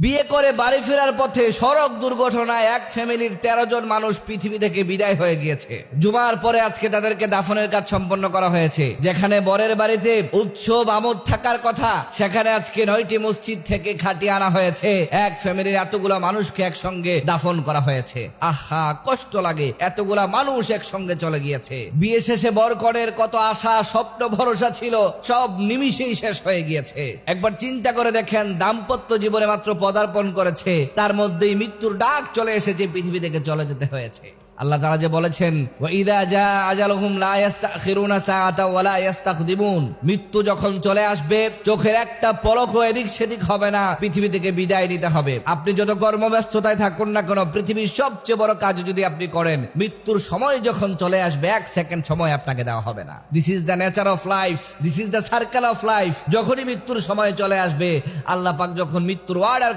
বিয়ে করে বাড়ি ফেরার পথে সড়ক দুর্ঘটনায় এক ফ্যামিলির 13 জন মানুষ পৃথিবী থেকে বিদায় হয়ে গিয়েছে। জুমার পরে আজকে তাদেরকে দাফনের কাজ সম্পন্ন করা হয়েছে। যেখানে বরের বাড়িতে উৎসব আমোদ থাকার কথা, সেখানে আজকে 9টি মসজিদ থেকে খাটিয়ে আনা হয়েছে। এক ফ্যামিলির এতগুলা মানুষকে একসঙ্গে দাফন করা হয়েছে। আহা, কষ্ট লাগে, এতগুলা মানুষ একসঙ্গে চলে গিয়েছে। বিয়ে শেষে বরকনের কত আশা, স্বপ্ন, ভরসা ছিল, সব নিমিষেই শেষ হয়ে গিয়েছে। একবার চিন্তা করে দেখেন, দাম্পত্য জীবনে মাত্র পদার্পণ করেছে, তার মধ্যেই মৃত্যুর ডাক চলে এসেছে, পৃথিবী থেকে চলে যেতে হয়েছে। আল্লাহ তাআলা যে বলেছেন, ওয়া ইযা জা আজালুহুম লা ইস্তাখিরুনা সাআতা ওয়া লা ইস্তাকদিমুন, মৃত্যু যখন চলে আসবে চোখের একটা পলকও এদিক সেদিক হবে না, পৃথিবী থেকে বিদায় নিতে হবে। আপনি যত কর্মব্যস্ততায় থাকুন না কেন, পৃথিবীর সবচেয়ে বড় কাজ যদি আপনি করেন, মৃত্যুর সময় যখন চলে আসবে 1 সেকেন্ড সময় আপনাকে দেওয়া হবে না। This is the nature of life, this is the circle of life. যখনই মৃত্যুর সময় চলে আসবে, আল্লাহ পাক যখন মৃত্যুর অর্ডার